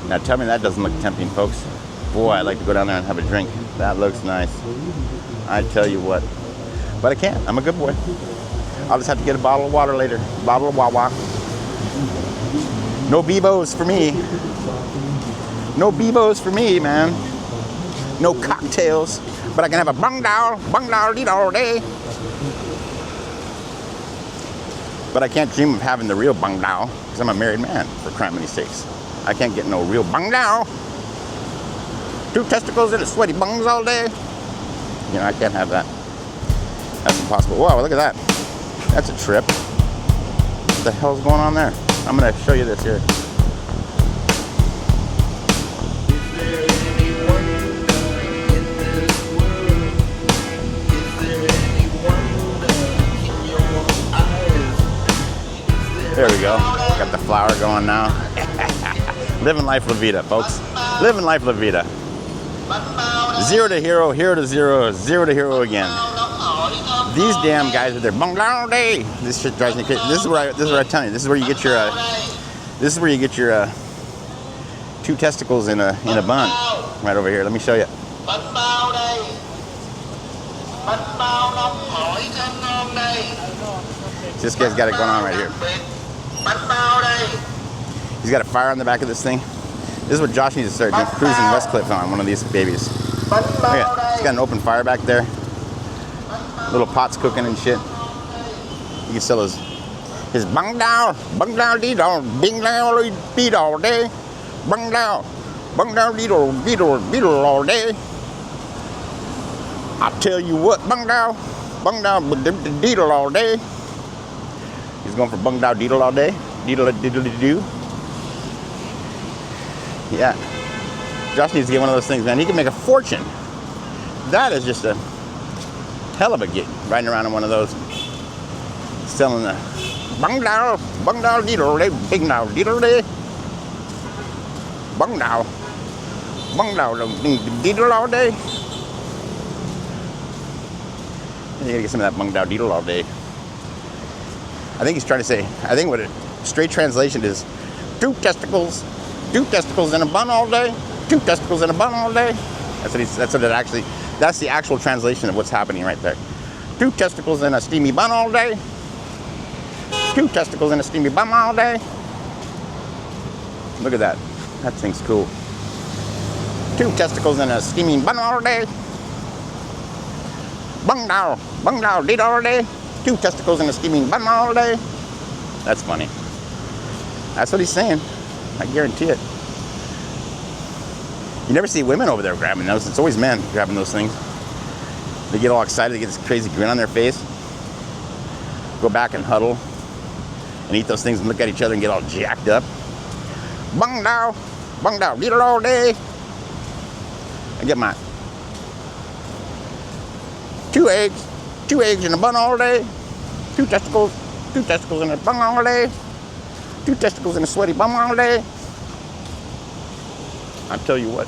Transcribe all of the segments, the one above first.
Now tell me that doesn't look tempting, folks. Boy, I'd like to go down there and have a drink. That looks nice. I tell you what. But I can't. I'm a good boy. I'll just have to get a bottle of water later. A bottle of Wawa. No Bebos for me. No Bebos for me, man. No cocktails. But I can have a bung dao, eat all day. But I can't dream of having the real bung dao because I'm a married man, for crying many sakes. I can't get no real bung dao. 2 testicles in a sweaty bungs all day. You know, I can't have that. That's impossible. Whoa, look at that. That's a trip. What the hell's going on there? I'm going to show you this here. There we go. Got the flower going now. Living life La Vida, folks. Living life La Vida. 0 to hero, hero to 0, 0 to hero again. These damn guys with their bung down day. This shit drives me crazy. This is what I tell you. This is where you get your 2 testicles in a bun. Right over here. Let me show you. This guy's got it going on right here. He's got a fire on the back of this thing. This is what Josh needs to start doing, cruising Westcliff on one of these babies. Look at, he's got an open fire back there. Little pots cooking and shit. You can sell his bung down, dee down, bing down, beat all day. Bung down, beat all day. I tell you what, bung down, deedle all day. He's going for bung down, deedle all day. Deedle-a-diddle-doo. Yeah. Josh needs to get one of those things, man. He can make a fortune. That is just a hell of a gig, riding around in one of those. Selling the bung down, deedle day, bing down, deedle day. Bung down, deedle all day. You gotta get some of that bung down, deedle all day. I think he's trying to say, I think what a straight translation is 2 testicles in a bun all day, 2 testicles in a bun all day. That's the actual translation of what's happening right there. 2 testicles in a steamy bun all day, 2 testicles in a steamy bun all day. Look at that. That thing's cool. 2 testicles in a steaming bun all day. Bung down, did all day. 2 testicles in a steaming bun all day. That's funny. That's what he's saying. I guarantee it. You never see women over there grabbing those. It's always men grabbing those things. They get all excited. They get this crazy grin on their face. Go back and huddle and eat those things and look at each other and get all jacked up. Bung down, eat it all day. I get my 2 eggs in a bun all day. 2 testicles in a bun all day. 2 testicles in a sweaty bum all day. I tell you what.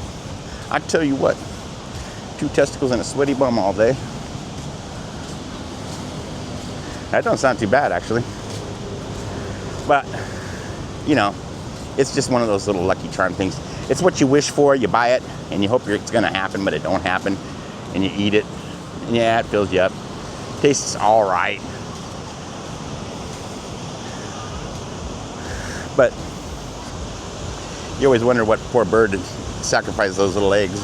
2 testicles in a sweaty bum all day. That don't sound too bad, actually. But, you know, it's just one of those little lucky charm things. It's what you wish for, you buy it, and you hope it's gonna happen, but it don't happen. And you eat it, and yeah, it fills you up. Tastes all right. But you always wonder what poor bird sacrificed those little eggs,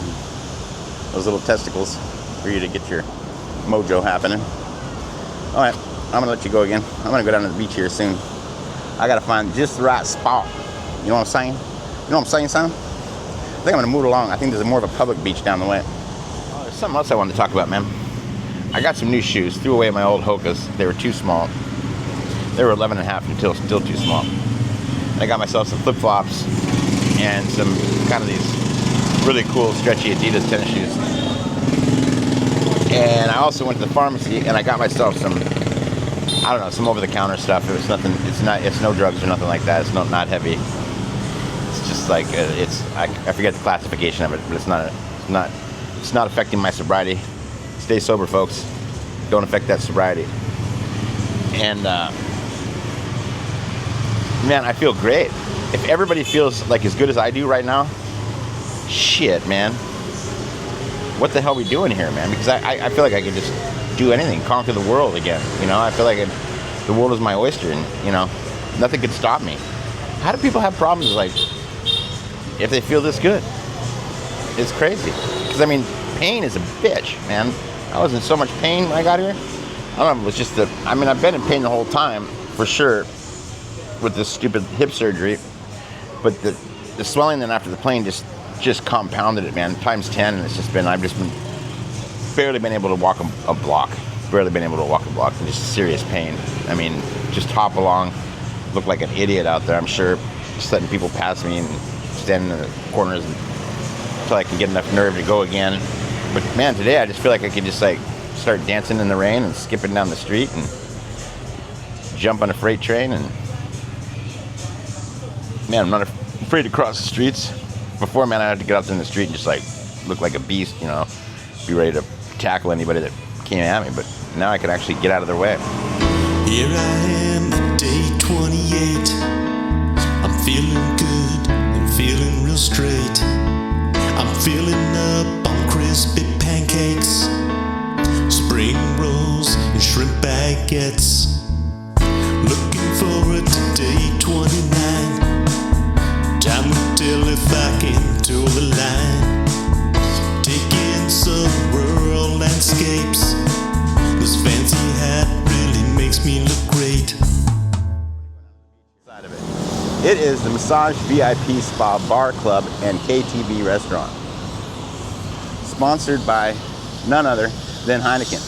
those little testicles, for you to get your mojo happening. All right, I'm gonna let you go again. I'm gonna go down to the beach here soon. I gotta find just the right spot. You know what I'm saying? You know what I'm saying, son? I think I'm gonna move along. I think there's more of a public beach down the way. Oh, there's something else I wanted to talk about, man. I got some new shoes. Threw away my old Hokas. They were too small. They were 11 and a half until still too small. I got myself some flip-flops and some kind of these really cool stretchy Adidas tennis shoes. And I also went to the pharmacy and I got myself some, I don't know, some over-the-counter stuff. It was nothing. It's no drugs or nothing like that. It's not heavy. It's just like I forget the classification of it, but it's not affecting my sobriety. Stay sober, folks. Don't affect that sobriety. And man, I feel great. if everybody feels like as good as I do right now, shit, man. What the hell are we doing here, man? Because I feel like I could just do anything, conquer the world again. You know, I feel like the world is my oyster, and, you know, nothing could stop me. How do people have problems, like, if they feel this good? It's crazy. Because, I mean, pain is a bitch, man. I was in so much pain when I got here. I don't know, it was just I mean, I've been in pain the whole time, for sure, with this stupid hip surgery. But the swelling then after the plane just compounded it, man, times 10. And I've just been barely been able to walk a block. Barely been able to walk a block. And just serious pain. I mean, just hop along, look like an idiot out there, I'm sure, just letting people pass me and standing in the corners until I can get enough nerve to go again. But man, today I just feel like I could just like start dancing in the rain and skipping down the street and jump on a freight train. And man, I'm not afraid to cross the streets. Before, man, I had to get out there in the street and just like look like a beast, you know, be ready to tackle anybody that came at me. But now I can actually get out of their way. Here I am at day 28. I'm feeling good and feeling real straight. I'm filling up on crispy pancakes, spring rolls and shrimp baguettes. Looking forward to day 29. Time will tell if I can toe the line. Taking some rural landscapes. This fancy hat really makes me look great. Side of it. It is the Massage VIP Spa Bar Club and KTV Restaurant. Sponsored by none other than Heineken.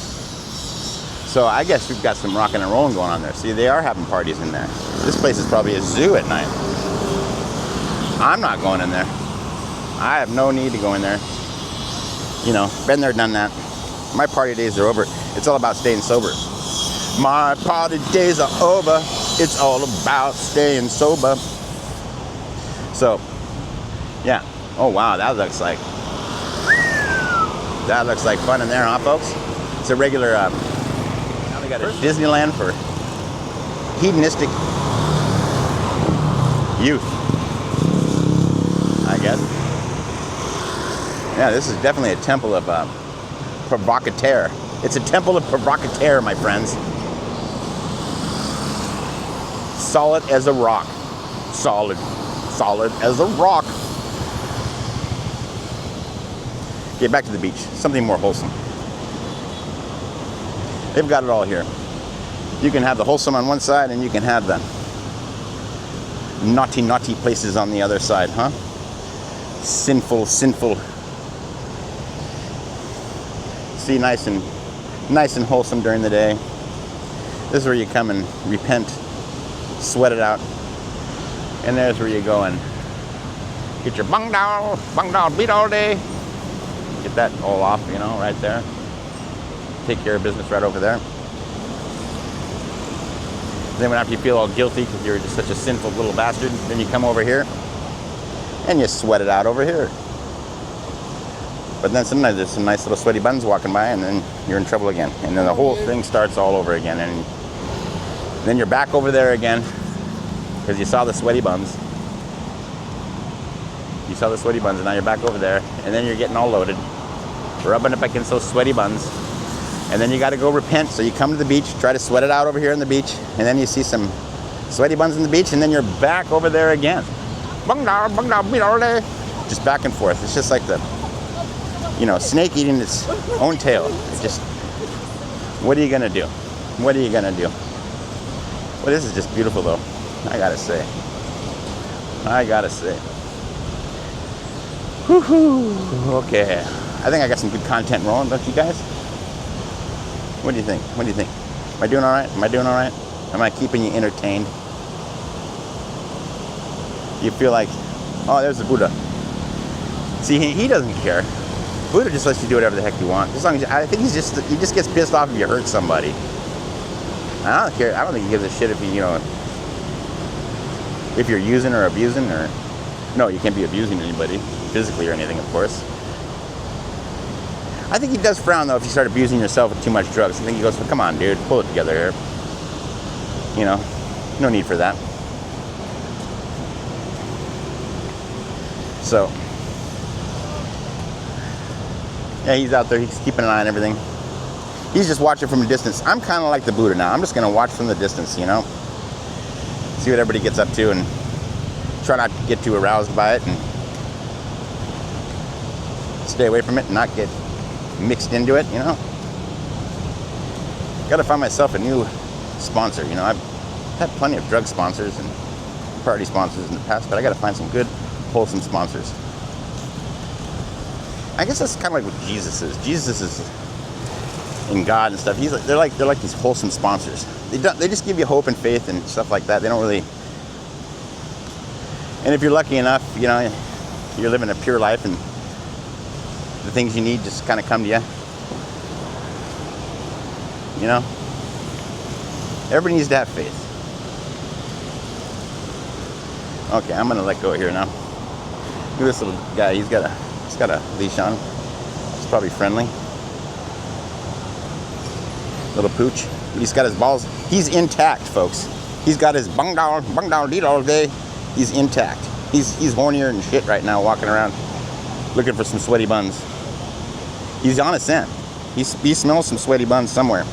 So I guess we've got some rocking and rolling going on there. See, they are having parties in there. This place is probably a zoo at night. I'm not going in there. I have no need to go in there. You know, been there, done that. My party days are over. It's all about staying sober. My party days are over. It's all about staying sober. So, yeah. Oh, wow, that looks like fun in there, huh, folks? It's a regular, now they got a Disneyland for hedonistic youth, I guess. Yeah, this is definitely a temple of provocateur. It's a temple of provocateur, my friends. Solid as a rock. Solid as a rock. Get back to the beach. Something more wholesome. They've got it all here. You can have the wholesome on one side, and you can have the naughty places on the other side, huh? Sinful. See, nice and wholesome during the day. This is where you come and repent, sweat it out, and there's where you go and get your bung down beat all day. Get that all off, you know, right there. Take care of business right over there. Then after you feel all guilty because you're just such a sinful little bastard, then you come over here and you sweat it out over here. But then sometimes there's some nice little sweaty buns walking by, and then you're in trouble again. And then the whole thing starts all over again. And then you're back over there again because you saw the sweaty buns. You saw the sweaty buns, and now you're back over there. And then you're getting all loaded, rubbing up against those sweaty buns. And then you got to go repent. So you come to the beach, try to sweat it out over here on the beach. And then you see some sweaty buns on the beach, and then you're back over there again. Bung down, beat all day. Just back and forth. It's just like the, you know, snake eating its own tail. It's just, what are you gonna do? What are you gonna do? Well, this is just beautiful, though. I gotta say. Woohoo! Okay. I think I got some good content rolling, don't you guys? What do you think? Am I doing all right? Am I keeping you entertained? You feel like, oh, there's the Buddha. See, he doesn't care. Buddha just lets you do whatever the heck you want. As long as I think he just gets pissed off if you hurt somebody. I don't care. I don't think he gives a shit if if you're using or abusing, or no, you can't be abusing anybody physically or anything, of course. I think he does frown though if you start abusing yourself with too much drugs. I think he goes, well, come on, dude, pull it together here. You know, no need for that. So, yeah, he's out there. He's keeping an eye on everything. He's just watching from a distance. I'm kind of like the Buddha now. I'm just going to watch from the distance, you know. See what everybody gets up to and try not to get too aroused by it and stay away from it and not get mixed into it, you know. Got to find myself a new sponsor, you know. I've had plenty of drug sponsors and party sponsors in the past, but I got to find some good, wholesome sponsors. I guess that's kind of like what Jesus is. Jesus is in God and stuff. They're like these wholesome sponsors. They just give you hope and faith and stuff like that. They don't really. And if you're lucky enough, you know, you're living a pure life and the things you need just kind of come to you. You know, everybody needs to have faith. Okay, I'm gonna let go here now. Look at this little guy. He's got a leash on. He's probably friendly. Little pooch. He's got his balls. He's intact, folks. He's got his bung down deed all day. He's intact. He's hornier and shit right now, walking around looking for some sweaty buns. He's on a scent. He smells some sweaty buns somewhere.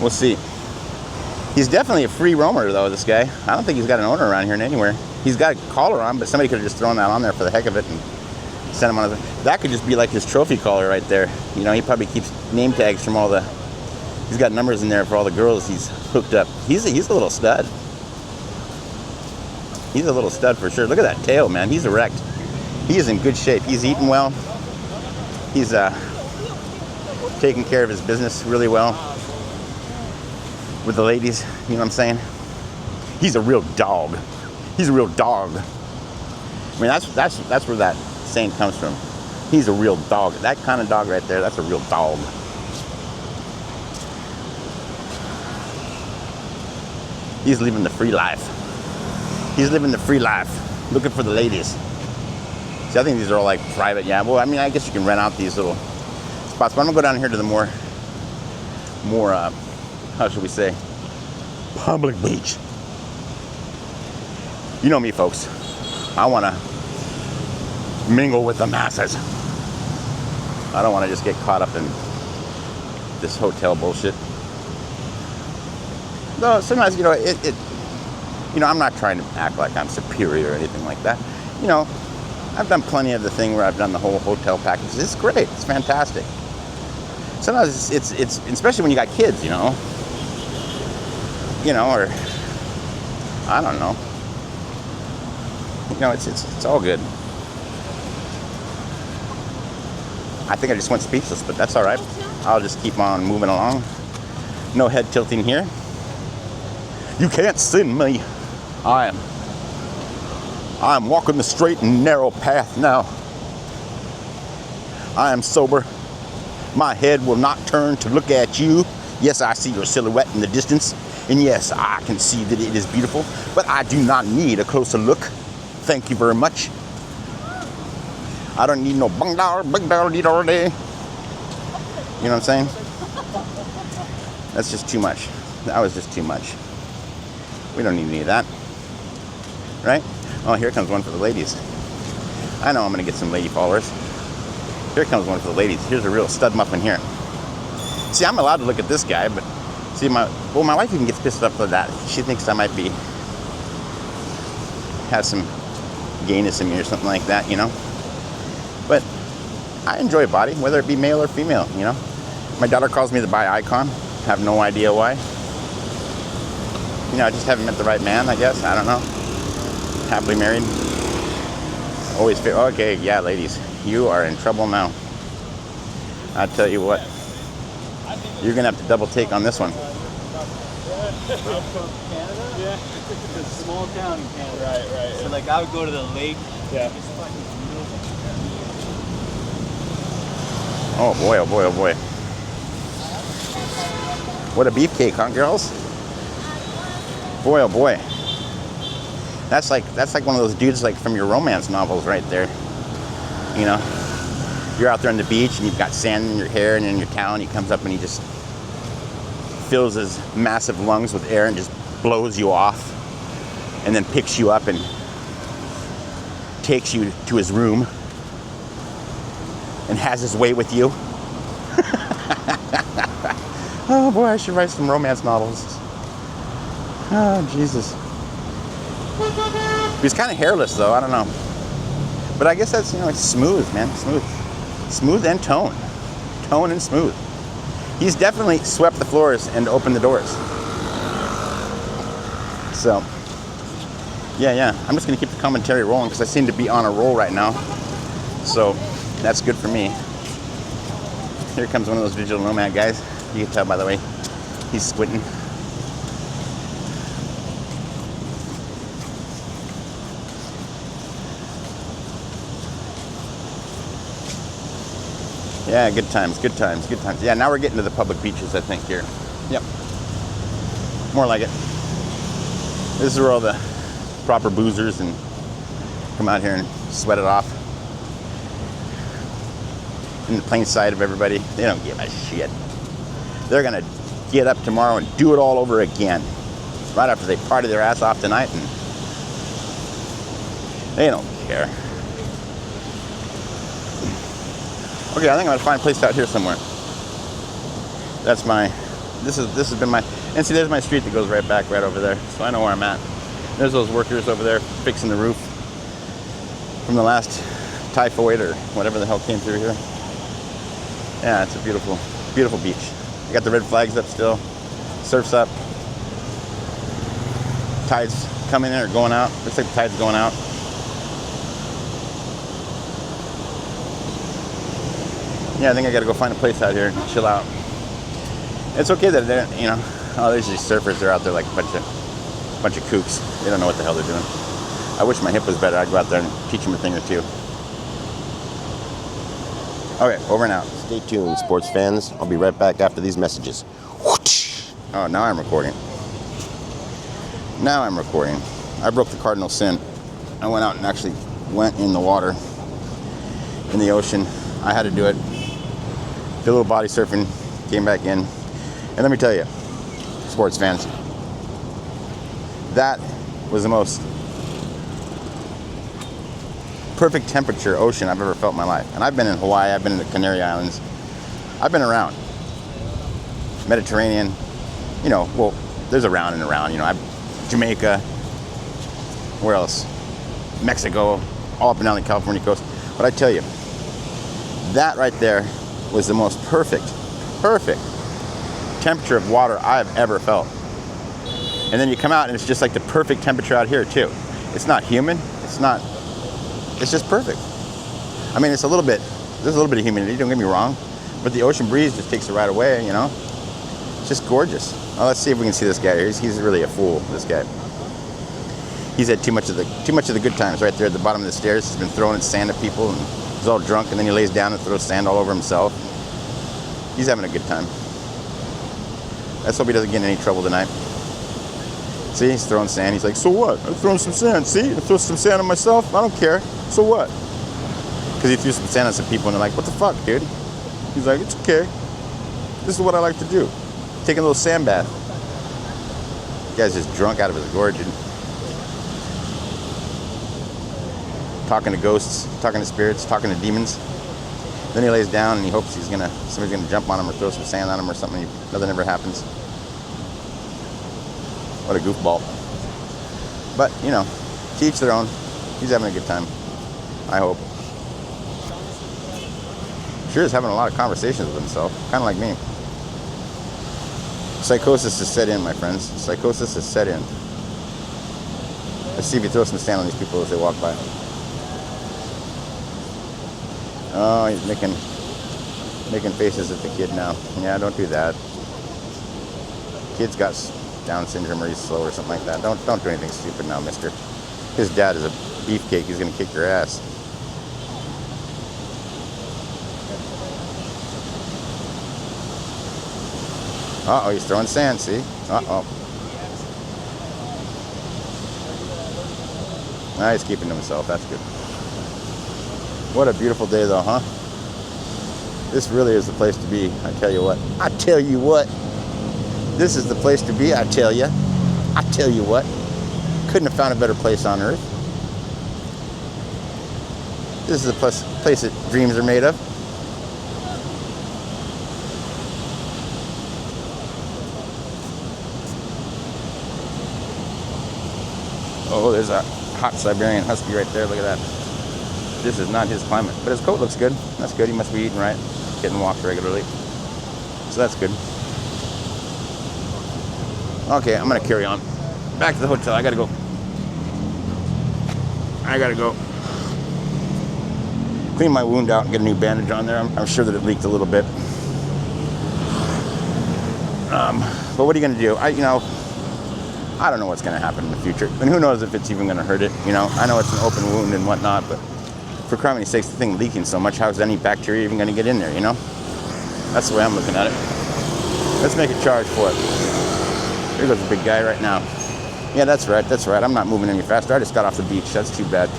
We'll see. He's definitely a free roamer, though, this guy. I don't think he's got an owner around here anywhere. He's got a collar on, but somebody could have just thrown that on there for the heck of it and sent him on his... That could just be like his trophy collar right there. You know, he probably keeps name tags from all the... He's got numbers in there for all the girls he's hooked up. He's a little stud. He's a little stud for sure. Look at that tail, man. He's erect. He is in good shape. He's eating well. He's taking care of his business really well with the ladies. You know what I'm saying? He's a real dog. He's a real dog. I mean, that's where that saying comes from. He's a real dog. That kind of dog right there, that's a real dog. He's living the free life. He's living the free life, looking for the ladies. See, I think these are all like private. Yeah, well, I mean, I guess you can rent out these little spots. But I'm gonna go down here to the more, how should we say, public beach. You know me, folks. I want to mingle with the masses. I don't want to just get caught up in this hotel bullshit. Though sometimes, you know, you know, I'm not trying to act like I'm superior or anything like that. You know, I've done plenty of the thing where I've done the whole hotel package. It's great. It's fantastic. Sometimes it's especially when you got kids, you know, or I don't know. You know, it's all good. I think I just went speechless, but that's all right. I'll just keep on moving along. No head tilting here. You can't sin me. I am walking the straight and narrow path now. I am sober. My head will not turn to look at you. Yes, I see your silhouette in the distance. And yes, I can see that it is beautiful. But I do not need a closer look. Thank you very much. I don't need no big dollar, need all day. You know what I'm saying? That's just too much. That was just too much. We don't need any of that. Right? Oh, here comes one for the ladies. I know I'm going to get some lady followers. Here comes one for the ladies. Here's a real stud muffin here. See, I'm allowed to look at this guy, but see, my wife even gets pissed off with that. She thinks I might have some gayness in me or something like that, you know? But I enjoy a body, whether it be male or female, you know? My daughter calls me the bi icon. Have no idea why. You know, I just haven't met the right man, I guess. I don't know. Happily married. Always feel, okay, yeah, ladies. You are in trouble now. I tell you what. You're going to have to double take on this one. I'm from Canada? Yeah. It's a small town in Canada. Right. So, like, I would go to the lake. Yeah. Oh, boy, oh, boy, oh, boy. What a beefcake, huh, girls? Boy, oh, boy. That's like one of those dudes like from your romance novels right there. You know? You're out there on the beach and you've got sand in your hair and in your towel and he comes up and he just fills his massive lungs with air and just blows you off and then picks you up and takes you to his room and has his way with you. Oh boy, I should write some romance novels. Oh, Jesus. He's kind of hairless though, I don't know. But I guess that's, you know, it's smooth, man, smooth. Smooth and tone. Tone and smooth. He's definitely swept the floors and opened the doors. So, yeah. I'm just gonna keep the commentary rolling because I seem to be on a roll right now. So, that's good for me. Here comes one of those digital nomad guys. You can tell by the way he's squinting. Yeah, good times. Yeah, now we're getting to the public beaches, I think, here. Yep. More like it. This is where all the proper boozers and come out here and sweat it off. In the plain sight of everybody. They don't give a shit. They're gonna get up tomorrow and do it all over again. Right after they party their ass off tonight, and they don't care. Okay, I think I'm gonna find a place out here somewhere. That's my, this has been my, and see there's my street that goes right back right over there. So I know where I'm at. There's those workers over there fixing the roof from the last typhoid or whatever the hell came through here. Yeah, it's a beautiful, beautiful beach. You got the red flags up still. Surf's up. Tide's coming in or going out. Looks like the tide's going out. Yeah, I think I gotta go find a place out here and chill out. It's okay that they're, you know, oh, there's these surfers. They're out there like a bunch of kooks. They don't know what the hell they're doing. I wish my hip was better. I'd go out there and teach them a thing or two. Okay, over and out. Stay tuned, sports fans. I'll be right back after these messages. Oh, now I'm recording. I broke the cardinal sin. I went out and actually went in the water, in the ocean. I had to do it. Did a little body surfing, came back in. And let me tell you, sports fans, that was the most perfect temperature ocean I've ever felt in my life. And I've been in Hawaii, I've been in the Canary Islands. I've been around. Mediterranean, you know, well, there's around and around, you know, Jamaica, where else? Mexico, all up and down the California coast. But I tell you, that right there was the most perfect temperature of water I've ever felt. And then you come out and it's just like the perfect temperature out here too. It's not humid, it's just perfect. I mean, there's a little bit of humidity, don't get me wrong, but the ocean breeze just takes it right away, you know? It's just gorgeous. Well, let's see if we can see this guy here. He's really a fool, this guy. He's had too much of the good times right there at the bottom of the stairs. He's been throwing sand at people and he's all drunk, and then he lays down and throws sand all over himself. He's having a good time. Let's hope he doesn't get in any trouble tonight. See, he's throwing sand. He's like, so what? I'm throwing some sand. See, I throw some sand on myself. I don't care. So what? Because he threw some sand on some people, and they're like, what the fuck, dude? He's like, it's okay. This is what I like to do. Taking a little sand bath. The guy's just drunk out of his gourd, dude. Talking to ghosts, talking to spirits, talking to demons. Then he lays down and he hopes somebody's gonna jump on him or throw some sand on him or something. Nothing ever happens. What a goofball. But, you know, to each their own. He's having a good time. I hope. Sure is having a lot of conversations with himself. Kind of like me. Psychosis has set in, my friends. Psychosis has set in. Let's see if he throws some sand on these people as they walk by. Oh, he's making faces at the kid now. Yeah, don't do that. Kid's got Down syndrome or he's slow or something like that. Don't do anything stupid now, mister. His dad is a beefcake. He's gonna kick your ass. Uh-oh, he's throwing sand, see? Uh-oh. Nah, he's keeping to himself. That's good. What a beautiful day, though, huh? This really is the place to be. I tell you what. I tell you what. This is the place to be, I tell you. I tell you what. Couldn't have found a better place on earth. This is the place that dreams are made of. Oh, there's a hot Siberian husky right there. Look at that. This is not his climate, but his coat looks good. That's good. He must be eating right, getting walked regularly. So that's good. Okay, I'm gonna carry on. Back to the hotel. I gotta go. Clean my wound out and get a new bandage on there. I'm sure that it leaked a little bit. But what are you gonna do? I don't know what's gonna happen in the future, and who knows if it's even gonna hurt it. I know it's an open wound and whatnot, but for criminy sakes, the thing leaking so much, how's any bacteria even gonna get in there? That's the way I'm looking at it. Let's make a charge for it. Here goes the big guy right now. Yeah, that's right. I'm not moving any faster. I just got off the beach. That's too bad.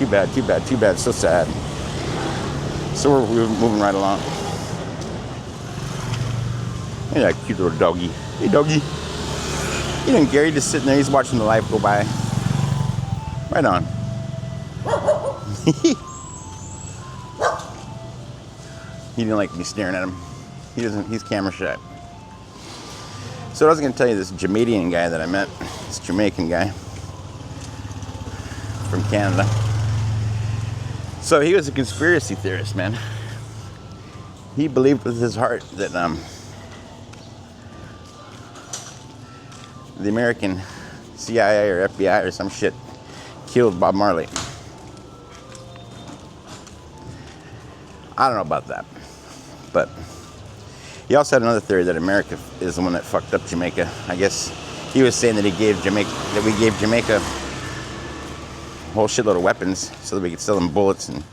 So sad. So we're moving right along. Hey, that cute little doggy. Hey, doggy. He didn't care. He's just sitting there. He's watching the life go by. Right on. He didn't like me staring at him. He's camera shy. So I was going to tell you this Jamaican guy that I met, this Jamaican guy from Canada. So he was a conspiracy theorist, man. He believed with his heart that the American CIA or FBI or some shit killed Bob Marley. I don't know about that, but he also had another theory that America is the one that fucked up Jamaica. I guess he was saying that we gave Jamaica a whole shitload of weapons so that we could sell them bullets and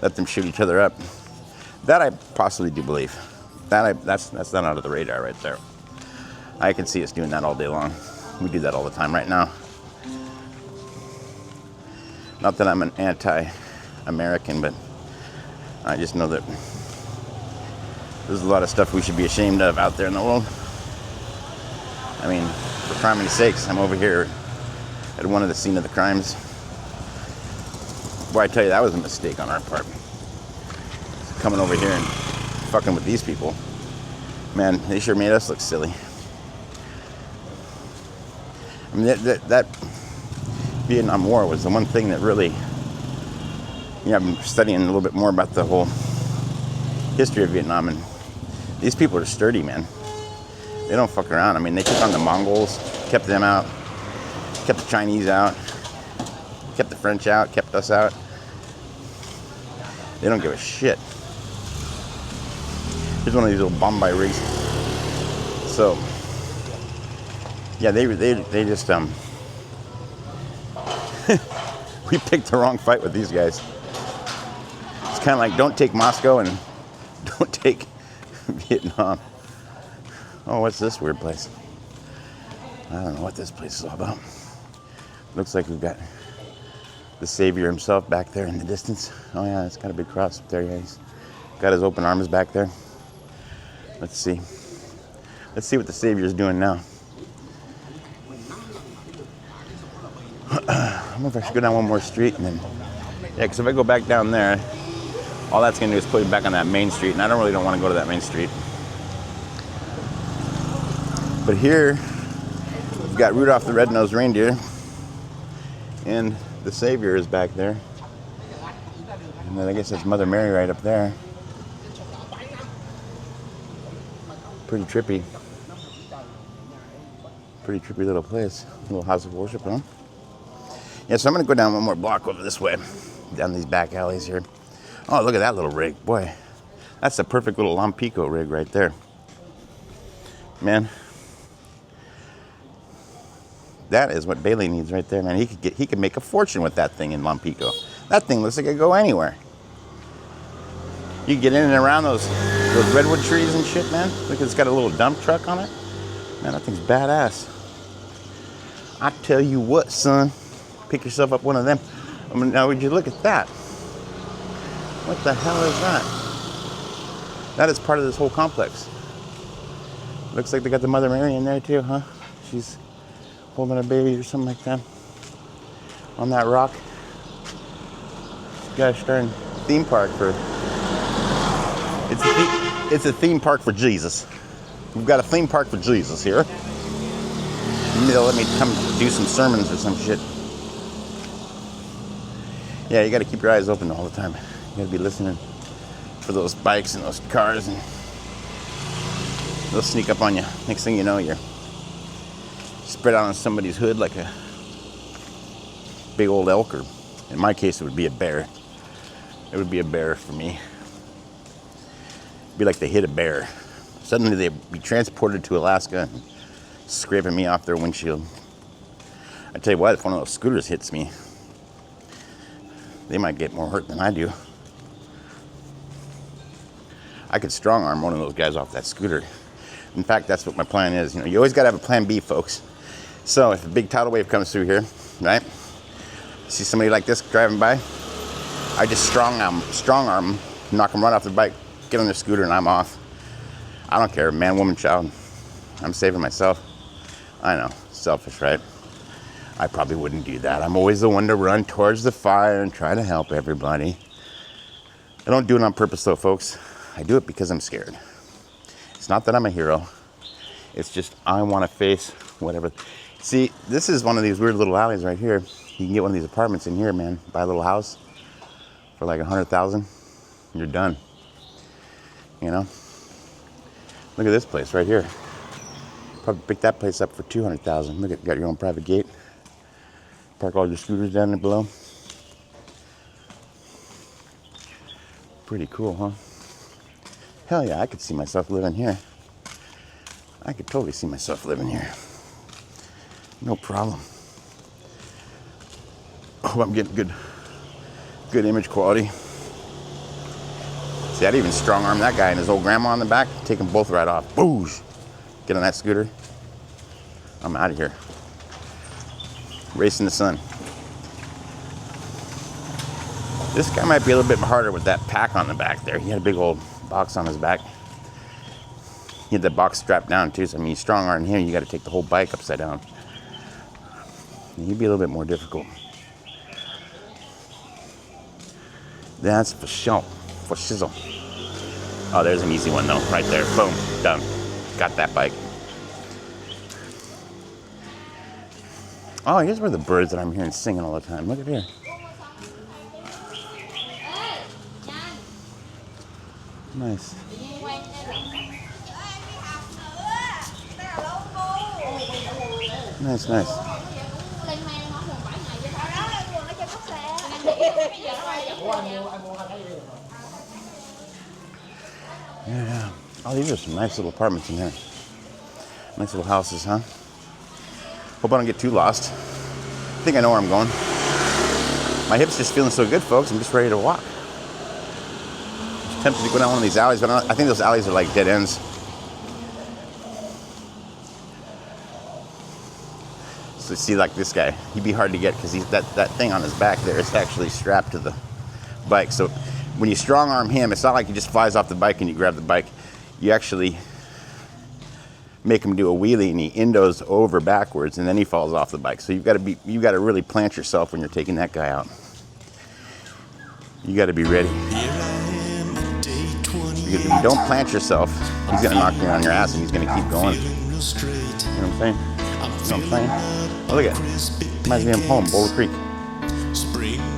let them shoot each other up. That I possibly do believe. That's not out of the radar right there. I can see us doing that all day long. We do that all the time right now. Not that I'm an anti-American, but I just know that there's a lot of stuff we should be ashamed of out there in the world. I mean, for criminy sakes, I'm over here at one of the scene of the crimes. Boy, I tell you, that was a mistake on our part. Coming over here and fucking with these people. Man, they sure made us look silly. I mean, that Vietnam War was the one thing that really, I've been studying a little bit more about the whole history of Vietnam, and these people are sturdy, man. They don't fuck around. I mean, they took on the Mongols, kept them out, kept the Chinese out, kept the French out, kept us out. They don't give a shit. Here's one of these little Bombay rigs. So, yeah, they just we picked the wrong fight with these guys. It's kind of like, don't take Moscow and don't take Vietnam. Oh, what's this weird place? I don't know what this place is all about. Looks like we've got the Savior himself back there in the distance. Oh yeah, it's got a big cross up there. Yeah, he's got his open arms back there. Let's see. Let's see what the Savior's doing now. I don't know if I should go down one more street and then, yeah, because if I go back down there, all that's going to do is put me back on that main street, and I really don't want to go to that main street. But here, we've got Rudolph the Red-Nosed Reindeer, and the Savior is back there. And then I guess that's Mother Mary right up there. Pretty trippy. Pretty trippy little place. Little house of worship, huh? Yeah, so I'm going to go down one more block over this way, down these back alleys here. Oh, look at that little rig. Boy, that's the perfect little Lompico rig right there. Man, that is what Bailey needs right there, man. He could make a fortune with that thing in Lompico. That thing looks like it could go anywhere. You can get in and around those redwood trees and shit, man. Look, it's got a little dump truck on it. Man, that thing's badass. I tell you what, son. Pick yourself up one of them. I mean, now would you look at that? What the hell is that? That is part of this whole complex. Looks like they got the Mother Mary in there too, huh? She's holding a baby or something like that on that rock. Gosh darn theme park for. It's a theme park for Jesus. We've got a theme park for Jesus here. Maybe they'll let me come do some sermons or some shit. Yeah, you got to keep your eyes open all the time. You got to be listening for those bikes and those cars, and they'll sneak up on you. Next thing you know, you're spread out on somebody's hood like a big old elk, or in my case, it would be a bear. It would be a bear for me. It'd be like they hit a bear. Suddenly they'd be transported to Alaska and scraping me off their windshield. I tell you what, if one of those scooters hits me, they might get more hurt than I do. I could strong arm one of those guys off that scooter. In fact, that's what my plan is. You know, you always gotta have a plan B, folks. So if a big tidal wave comes through here, right? See somebody like this driving by, I just strong arm, knock them right off their bike, get on their scooter, and I'm off. I don't care, man, woman, child. I'm saving myself. I know, selfish, right? I probably wouldn't do that. I'm always the one to run towards the fire and try to help everybody. I don't do it on purpose though, folks. I do it because I'm scared. It's not that I'm a hero. It's just I want to face whatever. See, this is one of these weird little alleys right here. You can get one of these apartments in here, man. Buy a little house for like $100,000. You're done. You know? Look at this place right here. Probably pick that place up for $200,000. Look at, got your own private gate. Park all your scooters down there below. Pretty cool, huh? Hell yeah, I could see myself living here. I could totally see myself living here. No problem. Oh, I'm getting good image quality. See, I'd even strong arm that guy and his old grandma on the back, take them both right off. Boosh! Get on that scooter. I'm out of here. Racing the sun. This guy might be a little bit harder with that pack on the back there. He had a big old box on his back. He had the box strapped down too, so I mean, you strong arm him, you got to take the whole bike upside down. And he'd be a little bit more difficult. That's for sure. For shizzle. Oh, there's an easy one though, right there. Boom, done. Got that bike. Oh, here's where the birds that I'm hearing singing all the time. Look at here. Nice. Nice, nice. Yeah. Oh, these are some nice little apartments in here. Nice little houses, huh? Hope I don't get too lost. I think I know where I'm going. My hip's just feeling so good, folks. I'm just ready to walk. I'm tempted to go down one of these alleys, but I think those alleys are like dead ends. So see, like this guy, he'd be hard to get because that thing on his back there is actually strapped to the bike. So when you strong arm him, it's not like he just flies off the bike and you grab the bike. You actually make him do a wheelie and he endos over backwards and then he falls off the bike. So you've got to really plant yourself when you're taking that guy out. You got to be ready. Because if you don't plant yourself, he's going to knock you on your ass and he's going to keep going. You know what I'm saying? You know what I'm saying? Oh, look at it. Reminds me of home, Boulder Creek.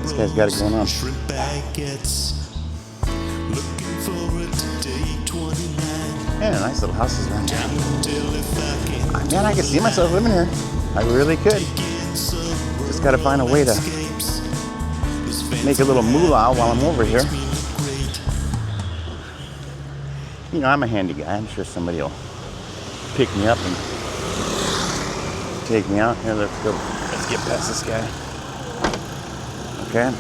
This guy's got it going on. Yeah, nice little houses around here. Man, I could see myself living here. I really could. Just got to find a way to make a little moolah while I'm over here. You know, I'm a handy guy. I'm sure somebody will pick me up and take me out. Here, let's go. Let's get past this guy. Okay.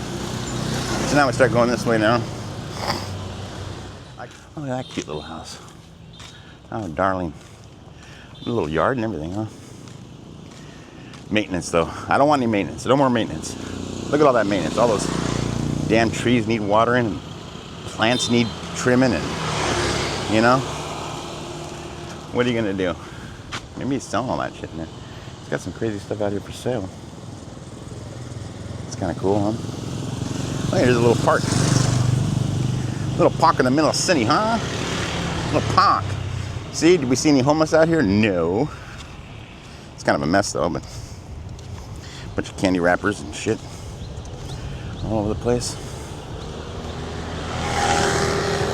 So now we start going this way now. Oh, look at that cute little house. Oh, darling. A little yard and everything, huh? Maintenance, though. I don't want any maintenance. No more maintenance. Look at all that maintenance. All those damn trees need watering and plants need trimming and, you know? What are you going to do? Maybe he's selling all that shit in there. He's got some crazy stuff out here for sale. It's kind of cool, huh? Oh, here's a little park. Little park in the middle of the city, huh? Little park. See, did we see any homeless out here? No. It's kind of a mess though, but a bunch of candy wrappers and shit all over the place.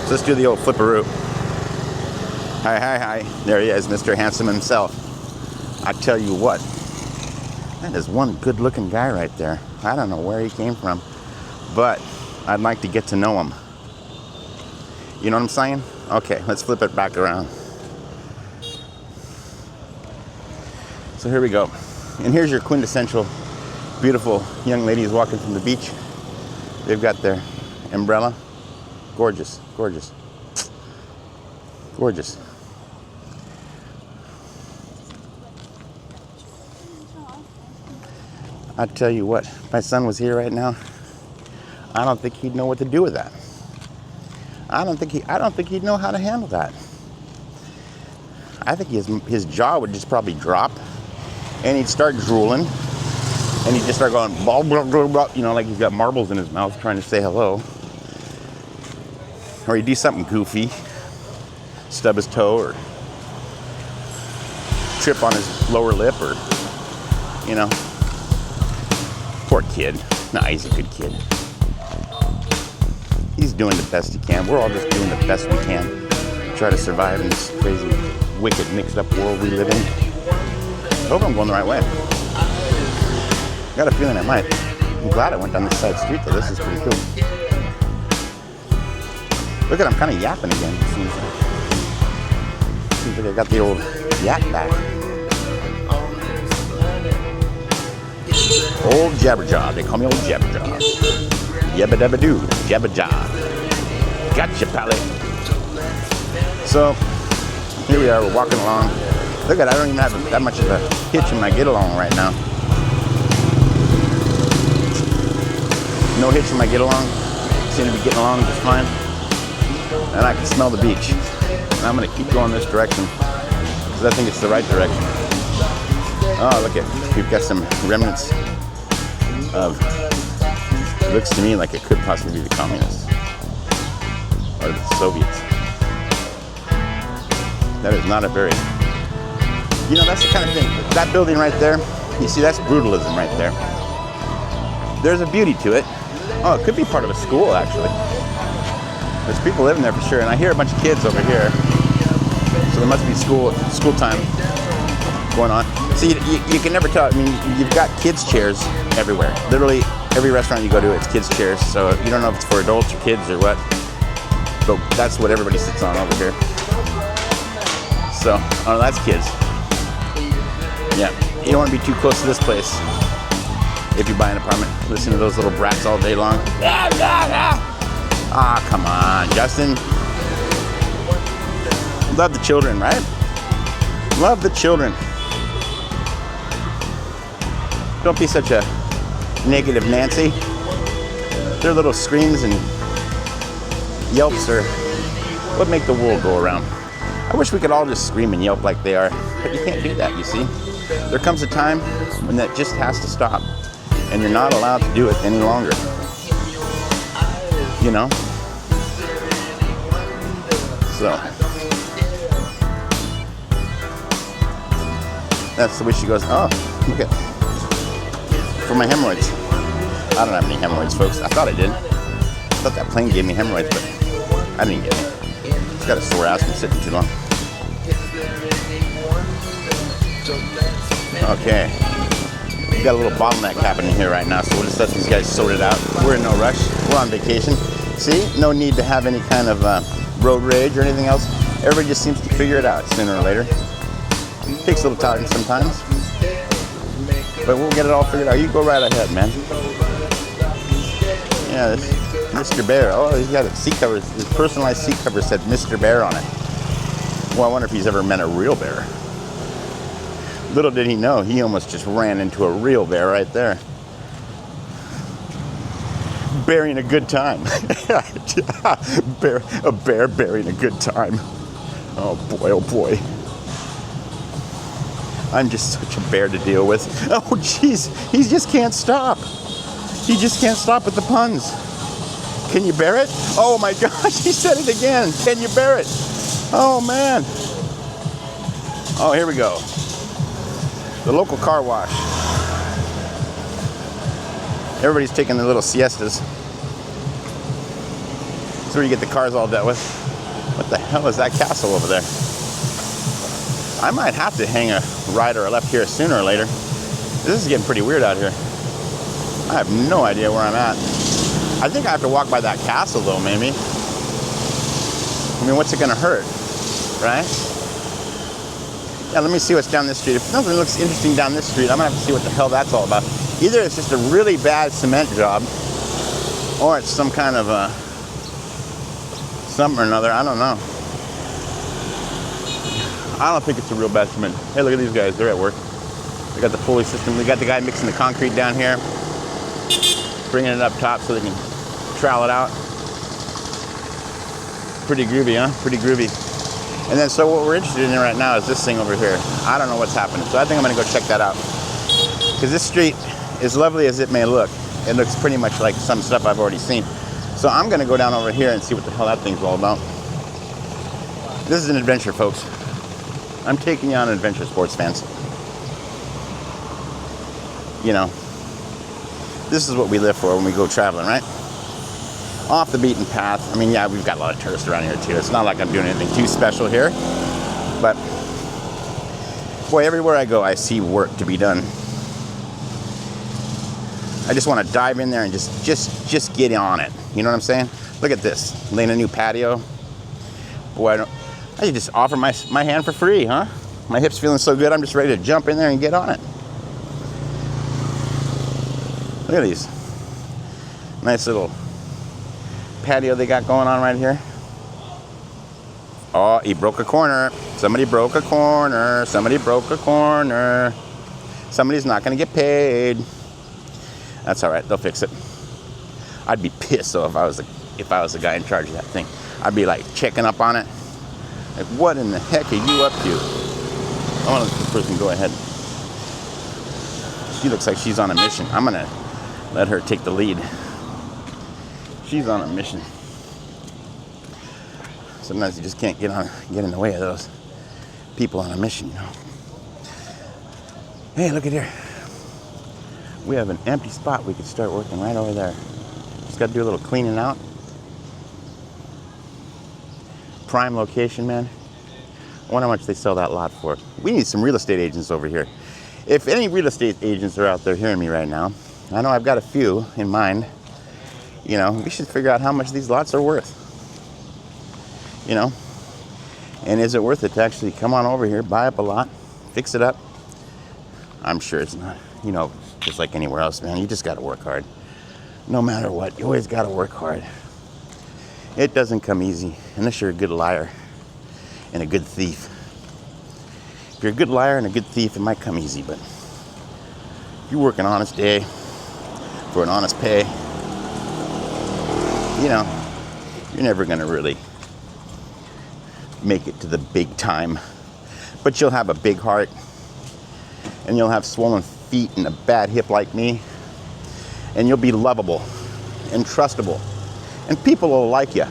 So let's do the old flipperoo. Hi, hi, hi. There he is, Mr. Handsome himself. I tell you what, that is one good-looking guy right there. I don't know where he came from, but I'd like to get to know him. You know what I'm saying? Okay, let's flip it back around. So here we go. And here's your quintessential beautiful young ladies walking from the beach. They've got their umbrella. Gorgeous, gorgeous, gorgeous. I tell you what, if my son was here right now, I don't think he'd know what to do with that. I don't think he'd know how to handle that. I think his jaw would just probably drop, and he'd start drooling, and he'd just start going, blah, blah, blah, blah, you know, like he's got marbles in his mouth trying to say hello. Or he'd do something goofy, stub his toe, or trip on his lower lip, or, you know. Poor kid. Nah, he's a good kid. He's doing the best he can. We're all just doing the best we can to try to survive in this crazy, wicked, mixed-up world we live in. I hope I'm going the right way. Got a feeling I might. I'm glad I went down this side street, though. This is pretty cool. Look at, I'm kind of yapping again. Seems like I got the old yap back. Old Jabberjaw. They call me Old Jabberjaw. Yabba dabba doo. Jabberjaw. Gotcha, pally. So, here we are. We're walking along. Look at it. I don't even have that much of a hitch in my get along right now. No hitch in my get along. Seem to be getting along just fine. And I can smell the beach. And I'm going to keep going this direction because I think it's the right direction. Oh, look at, we've got some remnants of, it looks to me like it could possibly be the communists or the Soviets. That is not a very, you know, that's the kind of thing, that building right there, you see, that's brutalism right there. There's a beauty to it. Oh, it could be part of a school, actually. There's people living there for sure, and I hear a bunch of kids over here, so there must be school time going on. See, you can never tell. I mean, you've got kids' chairs everywhere. Literally, every restaurant you go to, it's kids' chairs. So you don't know if it's for adults or kids or what. But that's what everybody sits on over here. So, oh, that's kids. Yeah, you don't want to be too close to this place if you buy an apartment. Listen to those little brats all day long. Ah, come on, Justin. Love the children, right? Love the children. Don't be such a negative Nancy. Their little screams and yelps are what make the world go around. I wish we could all just scream and yelp like they are, but you can't do that, you see. There comes a time when that just has to stop, and you're not allowed to do it any longer. You know? So, that's the way she goes, oh, look at, for my hemorrhoids. I don't have any hemorrhoids, folks. I thought I did. I thought that plane gave me hemorrhoids, but I didn't get any. It's got a sore ass from sitting too long. Okay. We've got a little bottleneck happening here right now, so we'll just let these guys sort it out. We're in no rush. We're on vacation. See? No need to have any kind of road rage or anything else. Everybody just seems to figure it out sooner or later. It takes a little time sometimes. But we'll get it all figured out. You go right ahead, man. Yeah, this Mr. Bear. Oh, he's got a seat cover. His personalized seat cover said Mr. Bear on it. Well, I wonder if he's ever met a real bear. Little did he know, he almost just ran into a real bear right there. Bearing a good time. A bear bearing a good time. Oh boy, oh boy. I'm just such a bear to deal with. Oh jeez, he just can't stop. He just can't stop with the puns. Can you bear it? Oh my gosh, he said it again. Can you bear it? Oh man. Oh, here we go. The local car wash. Everybody's taking their little siestas. That's where you get the cars all dealt with. What the hell is that castle over there? I might have to hang a right or a left here sooner or later. This is getting pretty weird out here. I have no idea where I'm at. I think I have to walk by that castle though, maybe. I mean, what's it gonna hurt, right? Yeah, let me see what's down this street. If nothing looks interesting down this street, I'm gonna have to see what the hell that's all about. Either it's just a really bad cement job, or it's some kind of something or another, I don't know. I don't think it's a real bad cement. Hey, look at these guys, they're at work. They got the pulley system. They got the guy mixing the concrete down here, bringing it up top so they can trowel it out. Pretty groovy, huh? Pretty groovy. And then, so what we're interested in right now is this thing over here. I don't know what's happening, so I think I'm gonna go check that out. Because this street, as lovely as it may look, it looks pretty much like some stuff I've already seen. So I'm gonna go down over here and see what the hell that thing's all about. This is an adventure, folks. I'm taking you on an adventure, sports fans. You know, this is what we live for when we go traveling, right? Off the beaten path. I mean, yeah, we've got a lot of tourists around here too. It's not like I'm doing anything too special here, but boy, everywhere I go, I see work to be done. I just want to dive in there and just get on it. You know what I'm saying? Look at this, laying a new patio. Boy, I just offer my hand for free, huh? My hip's feeling so good, I'm just ready to jump in there and get on it. Look at these nice little patio they got going on right here. Oh, he broke a corner. Somebody broke a corner. Somebody broke a corner. Somebody's not gonna get paid. That's all right, they'll fix it. I'd be pissed though if I was the guy in charge of that thing. I'd be like checking up on it. Like, what in the heck are you up to? I want to let this person go ahead. She looks like she's on a mission. I'm gonna let her take the lead. She's on a mission. Sometimes you just can't get in the way of those people on a mission, you know. Hey, look at here. We have an empty spot. We could start working right over there. Just got to do a little cleaning out. Prime location, man. I wonder how much they sell that lot for. We need some real estate agents over here. If any real estate agents are out there hearing me right now, I know I've got a few in mind. You know, we should figure out how much these lots are worth. You know, and is it worth it to actually come on over here, buy up a lot, fix it up? I'm sure it's not. You know, just like anywhere else, man, you just got to work hard. No matter what, you always got to work hard. It doesn't come easy, unless you're a good liar and a good thief. If you're a good liar and a good thief, it might come easy, but if you work an honest day for an honest pay, you know, you're never gonna really make it to the big time. But you'll have a big heart, and you'll have swollen feet and a bad hip like me, and you'll be lovable and trustable, and people will like you.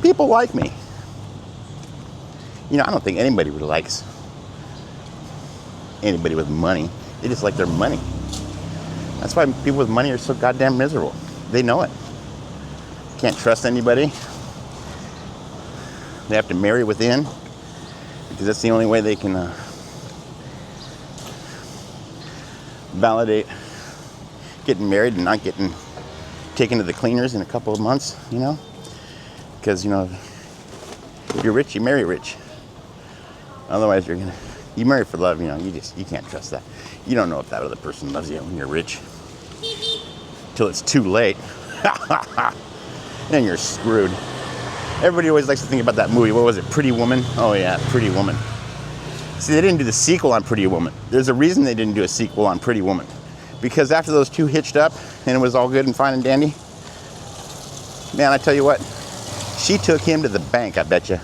People like me. You know, I don't think anybody really likes anybody with money. They just like their money. That's why people with money are so goddamn miserable. They know it. Can't trust anybody. They have to marry within, because that's the only way they can validate getting married and not getting taken to the cleaners in a couple of months, you know? Because, you know, if you're rich, you marry rich. Otherwise, you marry for love, you know, you can't trust that. You don't know if that other person loves you when you're rich. Till it's too late. Then you're screwed. Everybody always likes to think about that movie. What was it, Pretty Woman? Oh yeah, Pretty Woman. See, they didn't do the sequel on Pretty Woman. There's a reason they didn't do a sequel on Pretty Woman. Because after those two hitched up and it was all good and fine and dandy, man, I tell you what, she took him to the bank, I bet you.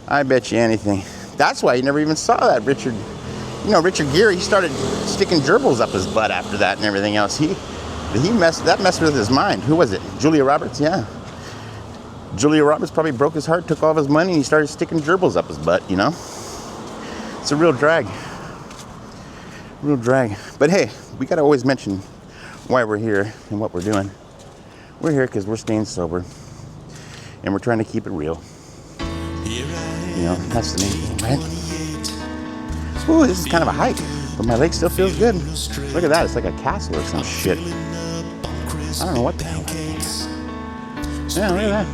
I bet you anything. That's why you never even saw that Richard. You know, Richard Gere, he started sticking gerbils up his butt after that and everything else. That messed with his mind. Who was it? Julia Roberts? Yeah. Julia Roberts probably broke his heart, took all of his money, and he started sticking gerbils up his butt, you know? It's a real drag. Real drag. But hey, we gotta always mention why we're here and what we're doing. We're here because we're staying sober. And we're trying to keep it real. You know, that's the main thing, right? Ooh, this is kind of a hike. But my leg still feels good. Look at that, it's like a castle or some shit. I don't know what the hell that is. Yeah, look at that.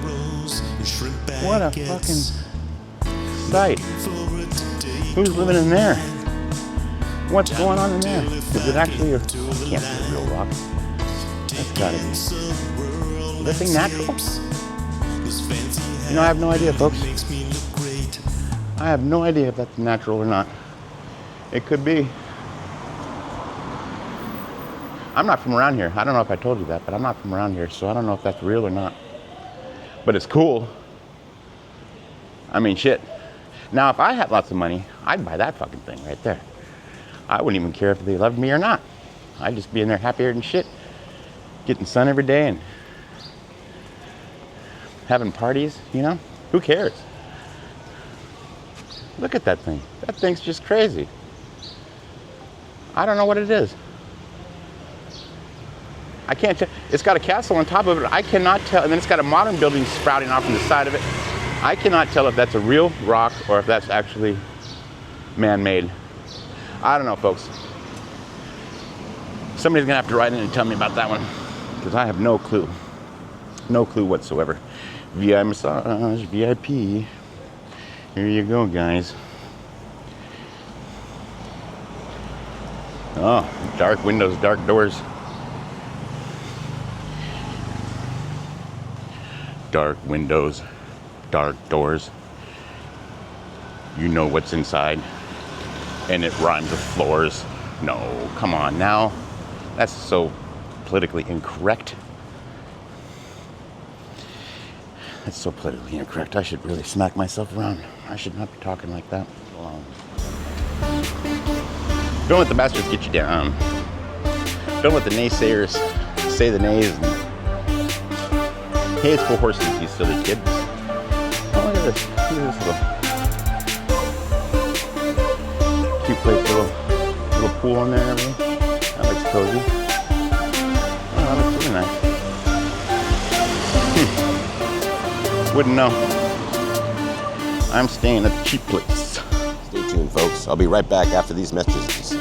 What a fucking sight. Who's living in there? What's going on in there? Is it actually it can't be a real rock. That's gotta be. Is that thing natural? You know, I have no idea, folks. I have no idea if that's natural or not. It could be. I'm not from around here. I don't know if I told you that, but I'm not from around here, so I don't know if that's real or not. But it's cool. I mean, shit. Now, if I had lots of money, I'd buy that fucking thing right there. I wouldn't even care if they loved me or not. I'd just be in there happier than shit, getting sun every day and having parties, you know? Who cares? Look at that thing. That thing's just crazy. I don't know what it is. I can't tell. It's got a castle on top of it. I cannot tell. And then it's got a modern building sprouting off from the side of it. I cannot tell if that's a real rock or if that's actually man-made. I don't know, folks. Somebody's gonna have to write in and tell me about that one, because I have no clue. No clue whatsoever. VI massage, VIP. Here you go, guys. Oh, dark windows, dark doors. Dark windows, dark doors. You know what's inside. And it rhymes with floors. No, come on now. That's so politically incorrect. That's so politically incorrect. I should really smack myself around. I should not be talking like that. Don't let the bastards get you down. Don't let the naysayers say the nays. Hey, it's for horses, you silly kid. Oh, look at this. Look at this little cute place, little pool in there and everything. That looks cozy. Oh, that looks really nice. Wouldn't know. I'm staying at the cheap place. Stay tuned, folks. I'll be right back after these messages.